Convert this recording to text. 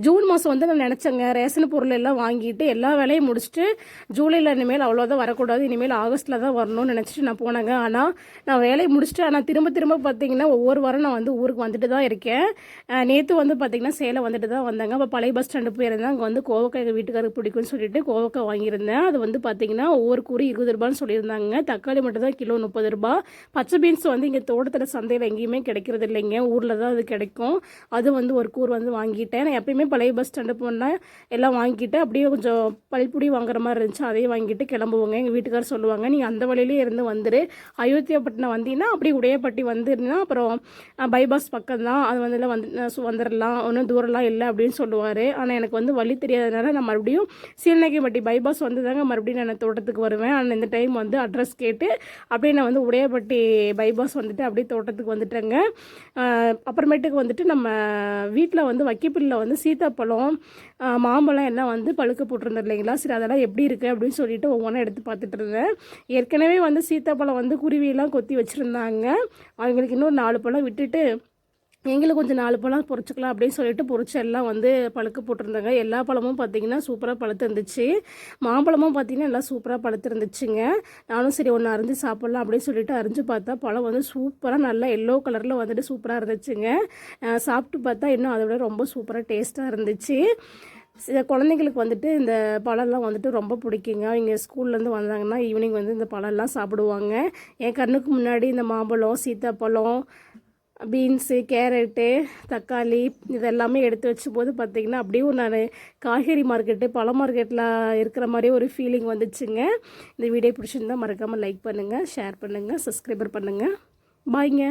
June மாதம் வந்து நான் நினச்சேங்க ரேஷன் பொருள் எல்லாம் வாங்கிட்டு எல்லா வேலையும் முடிச்சுட்டு ஜூலையில் இனிமேல் அவ்வளோதான் வரக்கூடாது, இனிமேல் ஆகஸ்ட்டில் தான் வரணும்னு நினச்சிட்டு நான் போனேங்க. ஆனால் நான் வேலையை முடிச்சுட்டு ஆனால் திரும்ப பார்த்தீங்கன்னா ஒவ்வொரு வாரம் நான் வந்து ஊருக்கு வந்துட்டு தான் இருக்கேன். நேற்று வந்து பார்த்திங்கன்னா சேலம் வந்துட்டு தான் வந்தாங்க. அப்போ பழைய பஸ் ஸ்டாண்டு போயிருந்தேன். அங்கே வந்து கோவக்காய் எங்கள் வீட்டுக்காரருக்கு பிடிக்கும்னு சொல்லிட்டு கோவக்காய் வாங்கியிருந்தேன். அது வந்து பார்த்திங்கன்னா ஒவ்வொரு கூறி 20 ரூபான்னு சொல்லியிருந்தாங்க. தக்காளி மட்டும் தான் கிலோ 30 ரூபா. பச்சை பீன்ஸ் வந்து இங்கே தோட்டத்தில் சந்தையில் எங்கேயுமே கிடைக்கிறது இல்லைங்க, ஊரில் தான் அது கிடைக்கும். அது வந்து ஒரு கூறு வந்து வாங்கிட்டேன். நான் எப்பயுமே பழைய பஸ் ஸ்டாண்டு போனால் எல்லாம் வாங்கிட்டு அப்படியே கொஞ்சம் பல்புடி வாங்குற மாதிரி இருந்துச்சு, அதையும் வாங்கிட்டு கிளம்புவோங்க. எங்கள் வீட்டுக்காரர் சொல்லுவாங்க, நீங்கள் அந்த வழியிலே இருந்து வந்துரு, அயோத்தியாப்பட்டினம் வந்தீங்கன்னா அப்படி உடையப்பட்டி வந்துருந்தீங்கன்னா அப்புறம் பைபாஸ் பக்கம் தான், அது வந்து வந்துடலாம், ஒன்றும் தூரம்லாம் இல்லை அப்படின்னு சொல்லுவார். ஆனால் எனக்கு வந்து வழி தெரியாதனால நான் மறுபடியும் சீலநாயக்கம்பட்டி பைபாஸ் வந்து தாங்க மறுபடியும் நான் தோட்டத்துக்கு வருவேன். ஆனால் இந்த டைம் வந்து அட்ரஸ் கேட்டு அப்படியே நான் வந்து உடையப்பட்டி பைபாஸ் வந்துட்டு அப்படியே தோட்டத்துக்கு வந்துட்டேங்க. அப்புறமேட்டுக்கு வந்துட்டு நம்ம வீட்டில் வந்து வைக்கப்பில்லில் வந்து சீத்தாப்பழம் மாம்பழம் எல்லாம் வந்து பழுக்க போட்டிருந்தோம் இல்லைங்களா. சரி அதெல்லாம் எப்படி இருக்குது அப்படின்னு சொல்லிட்டு ஒவ்வொன்றா எடுத்து பார்த்துட்டு இருந்தேன். ஏற்கனவே வந்து சீத்தாப்பழம் வந்து குருவியெல்லாம் கொத்தி வச்சுருந்தாங்க. அவங்களுக்கு இன்னும் 4 பழம் விட்டுட்டு எங்களுக்கு கொஞ்சம் 4 பழம் பொறிச்சிக்கலாம் அப்படின்னு சொல்லிட்டு பொறிச்சு எல்லாம் வந்து பழுக்க போட்டிருந்தாங்க. எல்லா பழமும் பார்த்திங்கன்னா சூப்பராக பழுத்து இருந்துச்சு. மாம்பழமும் பார்த்திங்கன்னா எல்லாம் சூப்பராக பழுத்து இருந்துச்சுங்க. நானும் சரி ஒன்று அரிஞ்சு சாப்பிட்லாம் அப்படின்னு சொல்லிட்டு அரிஞ்சு பார்த்தா பழம் வந்து சூப்பராக நல்லா எல்லோ கலரில் வந்துட்டு சூப்பராக இருந்துச்சுங்க. சாப்பிட்டு பார்த்தா இன்னும் அதை விட ரொம்ப சூப்பராக டேஸ்ட்டாக இருந்துச்சு. குழந்தைங்களுக்கு வந்துட்டு இந்த பழம்லாம் வந்துட்டு ரொம்ப பிடிக்குங்க. அவங்க ஸ்கூல்லேருந்து வந்தாங்கன்னா ஈவினிங் வந்து இந்த பழம்லாம் சாப்பிடுவாங்க. என் கண்ணுக்கு முன்னாடி இந்த மாம்பழம், சீத்தாப்பழம், பீன்ஸு, கேரட்டு, தக்காளி இதெல்லாமே எடுத்து வச்சும்போது பார்த்திங்கன்னா அப்படியே நான் காய்கறி மார்க்கெட்டு பழ மார்க்கெட்டில் இருக்கிற மாதிரி ஒரு ஃபீலிங் வந்துச்சுங்க. இந்த வீடியோ பிடிச்சிருந்தால் மறக்காமல் லைக் பண்ணுங்கள், ஷேர் பண்ணுங்கள், சப்ஸ்கிரைபர் பண்ணுங்கள். பாய்ங்க.